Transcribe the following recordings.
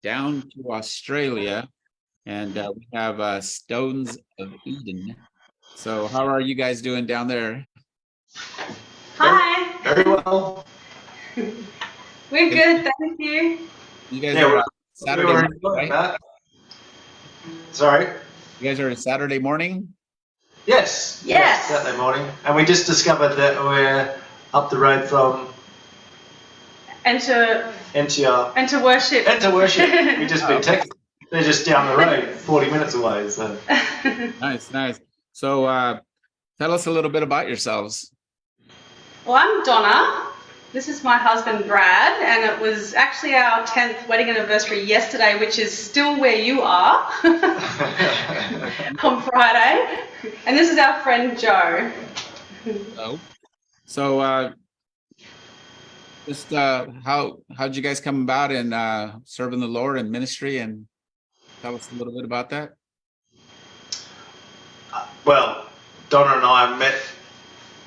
down to Australia, and we have Stones of Eden. So, how are you guys doing down there? Hi. Very well. We're good, thank you. You guys are Saturday we were morning, right? that. Sorry. You guys are Saturday morning? Yes. Yes. Saturday morning, and we just discovered that we're up the road from Enter worship. Enter worship. We just been okay. texted. They're just down the road, 40 minutes away. So Nice. So, tell us a little bit about yourselves. Well, I'm Donna. This is my husband Brad, and it was actually our 10th wedding anniversary yesterday, which is still where you are on Friday. And this is our friend Joe. Oh, so just how'd you guys come about in serving the Lord in ministry, and tell us a little bit about that. well, Donna and I met.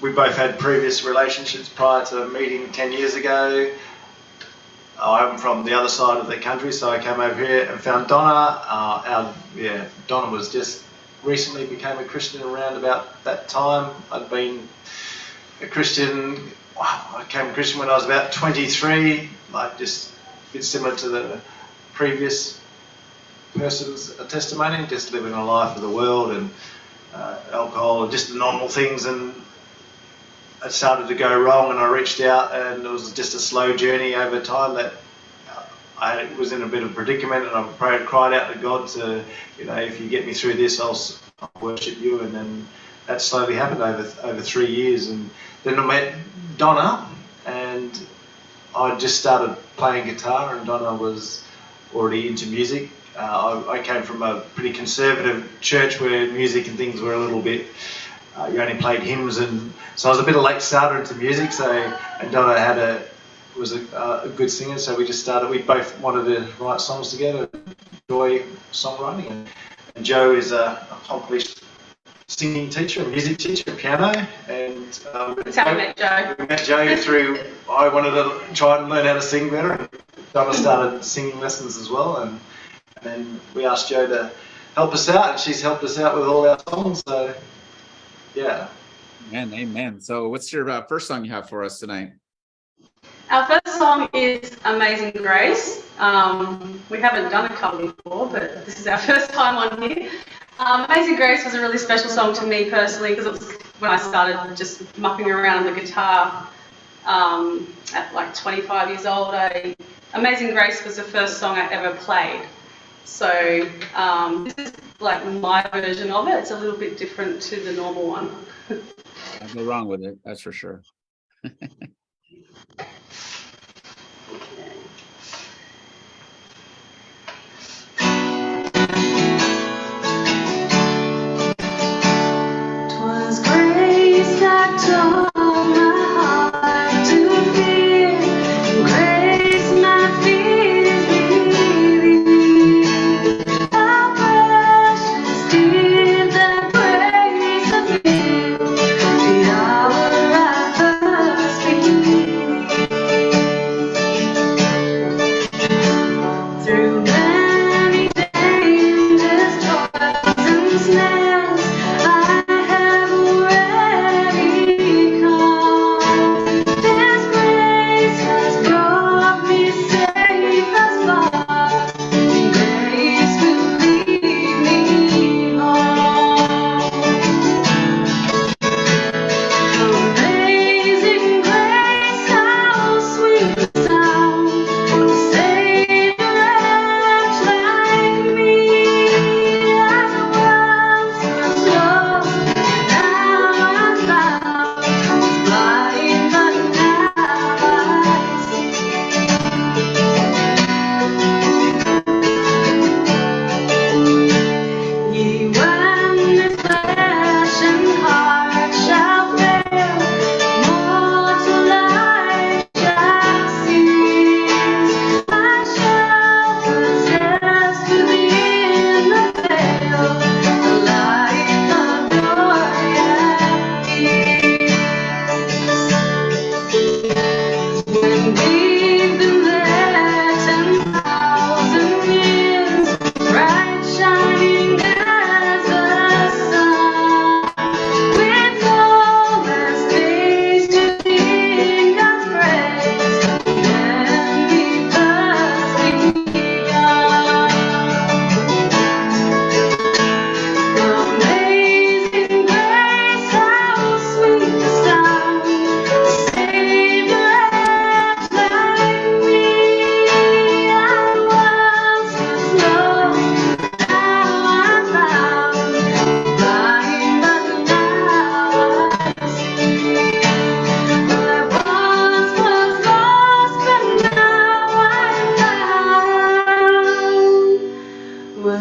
We both had previous relationships prior to meeting 10 years ago. I'm from the other side of the country, so I came over here and found Donna. Donna was just recently became a Christian around about that time. I'd been a Christian. I became a Christian when I was about 23. Like just a bit similar to the previous person's testimony, just living a life of the world and alcohol and just the normal things, and it started to go wrong, and I reached out, and it was just a slow journey over time that I was in a bit of a predicament, and I cried out to God to, if you get me through this, I'll worship you. And then that slowly happened over 3 years, and then I met Donna, and I just started playing guitar, and Donna was already into music. I came from a pretty conservative church where music and things were a little bit. You only played hymns, and so I was a bit of a late starter into music. And Donna was a good singer, so we just started. We both wanted to write songs together, enjoy songwriting. And Joe is an accomplished singing teacher, a music teacher, piano. And That's how we met Joe. We met Joe through. I wanted to try and learn how to sing better, and Donna started singing lessons as well. And then we asked Joe to help us out, and she's helped us out with all our songs. So. Yeah. Amen. So what's your first song you have for us tonight? Our first song is Amazing Grace. We haven't done a cover before, but this is our first time on here. Amazing Grace was a really special song to me personally, because it was when I started just mucking around on the guitar at like 25 years old. Amazing Grace was the first song I ever played. So this is like my version of it. It's a little bit different to the normal one. Can't go wrong with it, that's for sure. Twas grace that taught my heart to fear, grace my fears relieved. How precious did that grace appear, the hour I first began.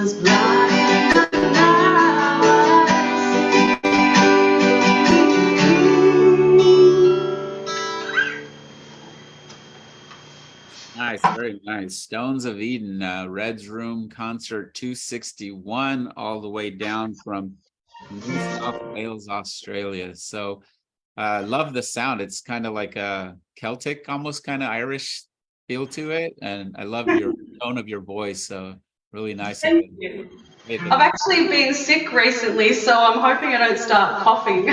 was blind, but now I see. Nice, very nice. Stones of Eden, Red's Room Concert 261, all the way down from New South Wales, Australia. So love the sound. It's kind of like a Celtic, almost kind of Irish feel to it. And I love your tone of your voice. So really nice. Thank you. I've actually been sick recently, so I'm hoping I don't start coughing.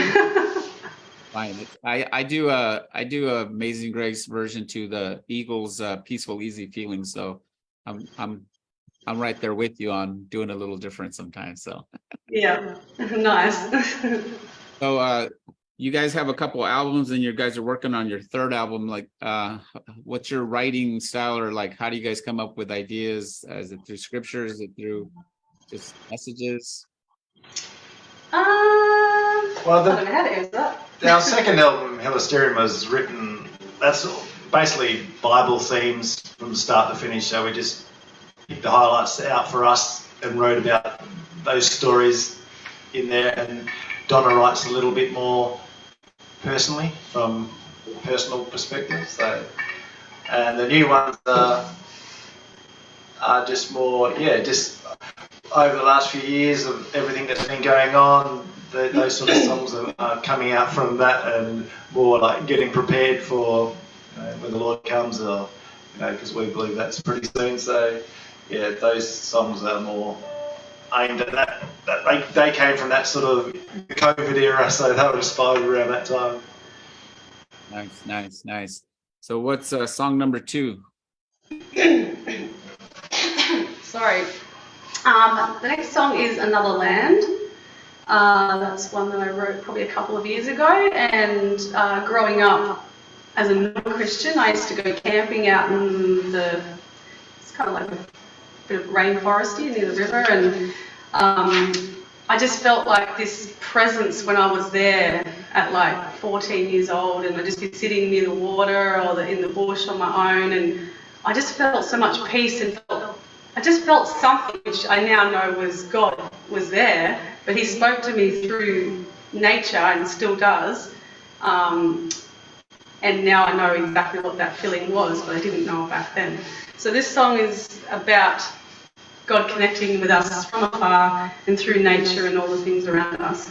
Fine. I do a Amazing Grace version to the Eagles Peaceful Easy Feeling. So I'm right there with you on doing a little different sometimes. So yeah, nice. So you guys have a couple albums and you guys are working on your third album. Like what's your writing style, or like how do you guys come up with ideas? Is it through scripture? Is it through just messages? Well, I don't know how to answer that. our second album, Helisterium, was written, that's basically Bible themes from the start to finish. So we just picked the highlights out for us and wrote about those stories in there. And Donna writes a little bit more personally, from a personal perspective. So, and the new ones are just more, just over the last few years of everything that's been going on. Those sort of songs are coming out from that, and more like getting prepared for when the Lord comes, or because we believe that's pretty soon. So those songs are more aimed at that. They came from that sort of COVID era, so they were inspired around that time. Nice. So what's song number 2? Sorry. The next song is Another Land. That's one that I wrote probably a couple of years ago, and growing up as a non-Christian, I used to go camping out in it's kind of like a bit of rainforesty near the river, and I just felt like this presence when I was there at like 14 years old, and I'd just be sitting near the water or in the bush on my own, and I just felt so much peace, and I just felt something which I now know was God was there, but he spoke to me through nature and still does. And now I know exactly what that feeling was, but I didn't know it back then. So this song is about God connecting with us from afar and through nature and all the things around us.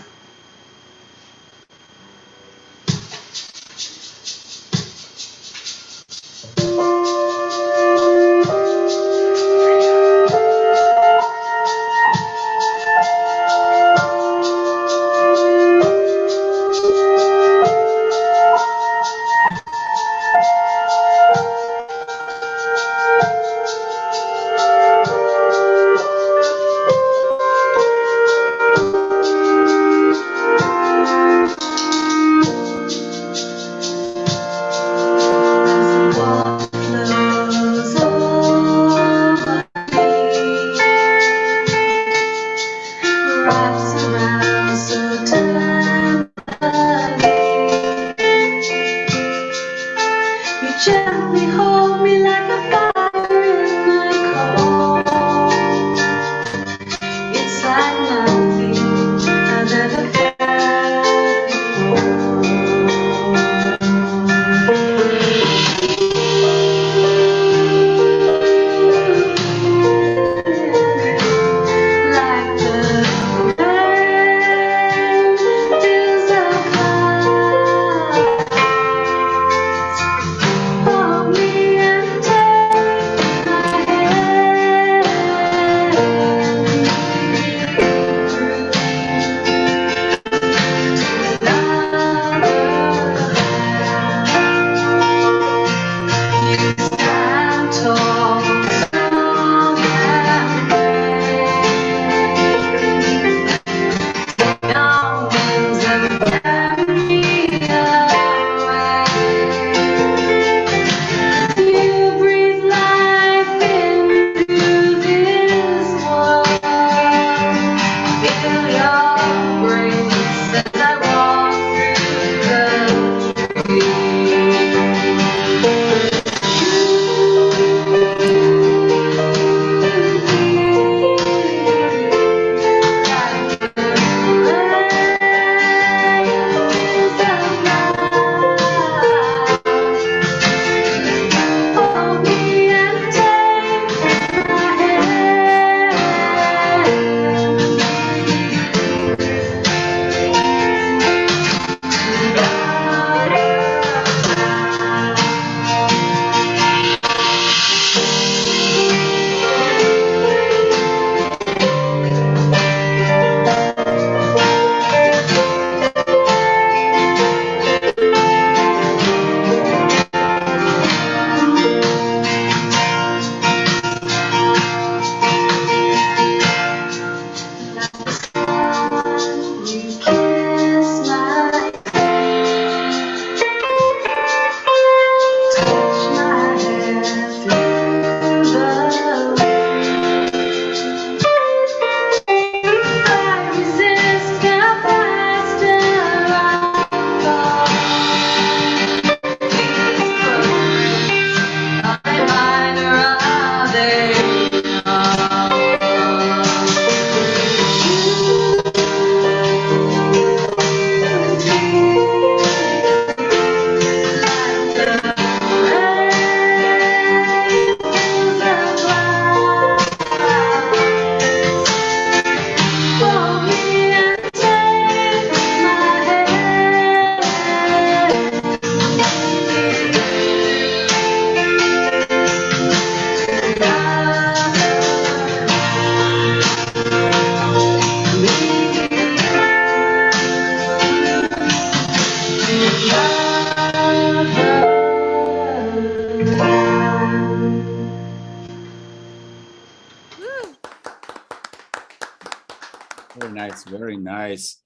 Very nice, very nice.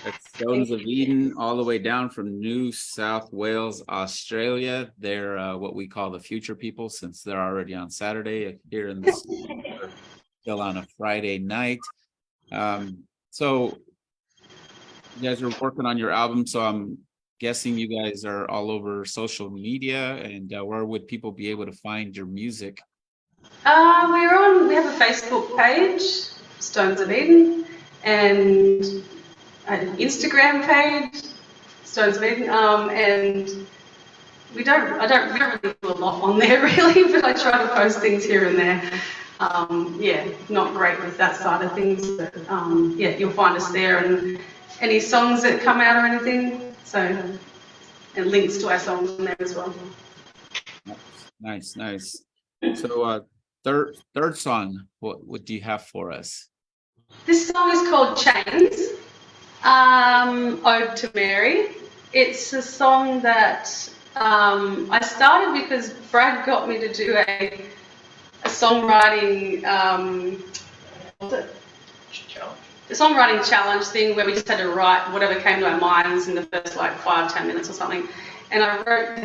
That's Stones of Thank you. Eden, all the way down from New South Wales, Australia. They're what we call the future people, since they're already on Saturday here in the we're still on a Friday night. So you guys are working on your album, so I'm guessing you guys are all over social media. And where would people be able to find your music? We have a Facebook page, Stones of Eden, and an Instagram page, Stones of Eden, and we don't really do a lot on there really, but I try to post things here and there. Yeah, not great with that side of things, but yeah, you'll find us there, and any songs that come out or anything, so, and links to our songs on there as well. Nice, nice. So third song, what do you have for us? This song is called Chains, Ode to Mary. It's a song that I started because Brad got me to do a songwriting, what's it? The songwriting challenge thing where we just had to write whatever came to our minds in the first like 5-10 minutes or something. And I wrote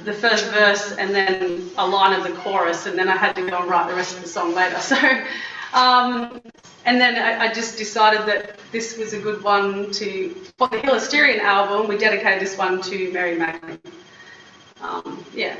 the first verse and then a line of the chorus, and then I had to go and write the rest of the song later. So, and then I just decided that this was a good one for the Hilasterian album. We dedicated this one to Mary Magdalene. Yeah.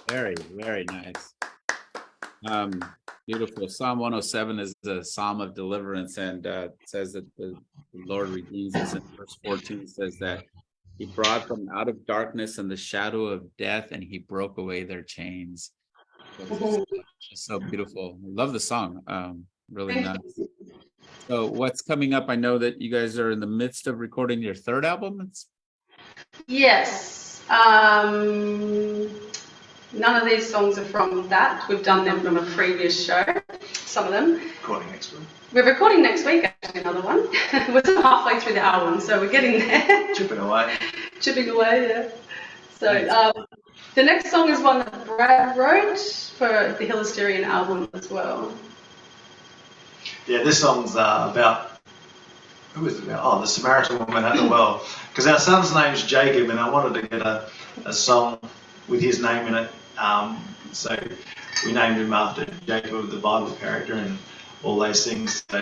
Very, very nice. Beautiful. Psalm 107 is the Psalm of deliverance, and says that the Lord redeems us. And verse 14 says that He brought them out of darkness and the shadow of death, and He broke away their chains. It's so beautiful. I love the song. Really nice. So what's coming up? I know that you guys are in the midst of recording your third album. Yes. None of these songs are from that. We've done them from a previous show, some of them. Recording next week. We're recording next week, actually, another one. We're still halfway through the album, so we're getting there. Chipping away. Chipping away, yeah. So the next song is one that Brad wrote for the Hillsterian album as well. Yeah, this song's about, who is it about? Oh, the Samaritan woman at the well. Because our son's name's Jacob, and I wanted to get a song with his name in it. So we named him after Jacob, the Bible character, and all those things. So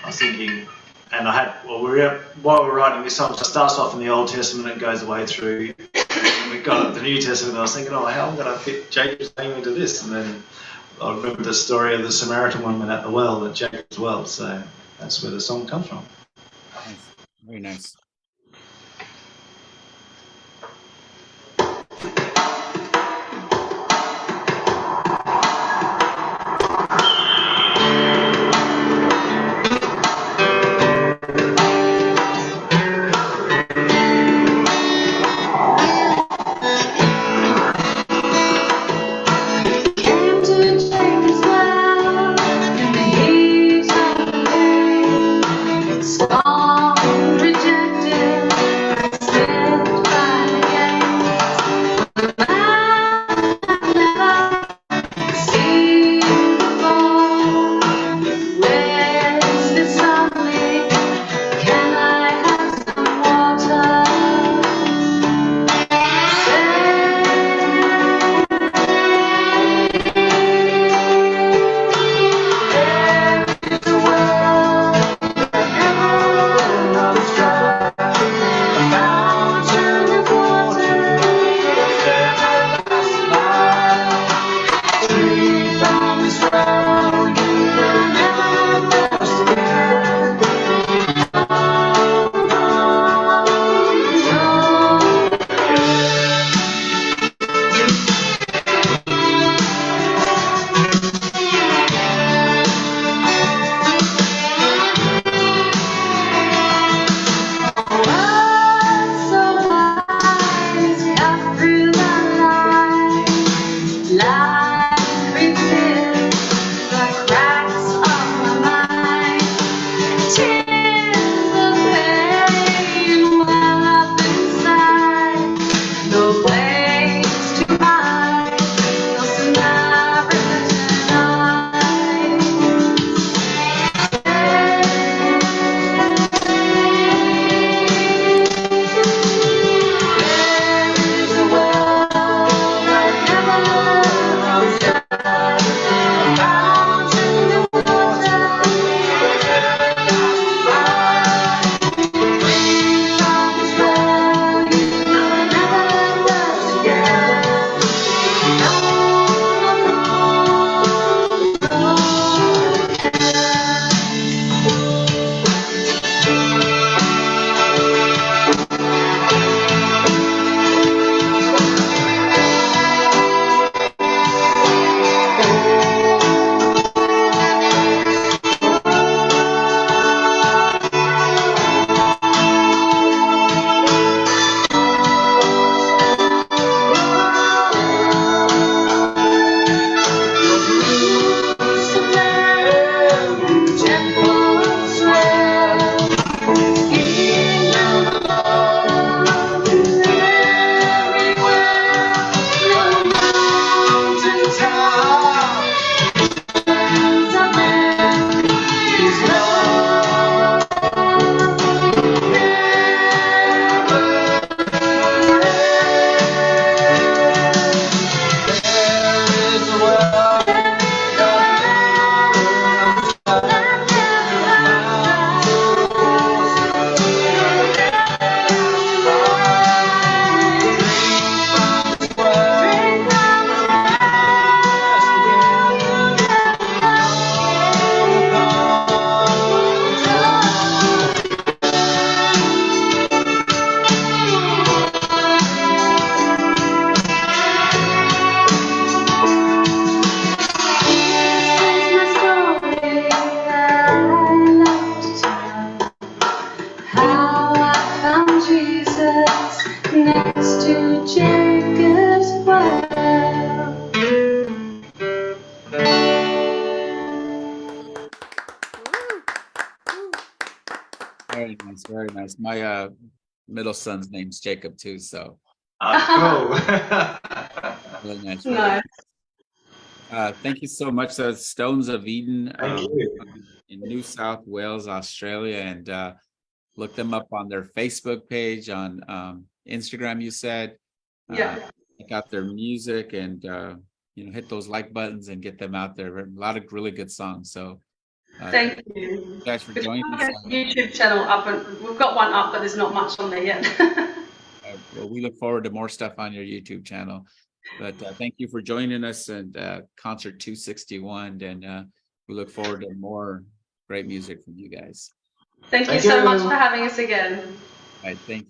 I was thinking, and I had, while we're writing this song, it starts off in the Old Testament, it goes away through, and we got the New Testament, and I was thinking, how am I going to fit Jacob's name into this? And then I remember the story of the Samaritan woman at the well, that Jacob's well. So that's where the song comes from. Nice. Very nice. Reject next to Jacob's well. Very nice, very nice. My middle son's name's Jacob too, so Cool. really nice. Really No, thank you so much. So it's Stones of Eden Thank you. in New South Wales, Australia, and look them up on their Facebook page, on Instagram. You said, yeah. check out their music, and hit those like buttons and get them out there. A lot of really good songs. So Thank you. you guys for We've joining got us. a YouTube channel up, and we've got one up, but there's not much on there yet. Well, we look forward to more stuff on your YouTube channel. But thank you for joining us and Concert 261, and we look forward to more great music from you guys. Thank you Thank so you. much for having us again. All right, thank you.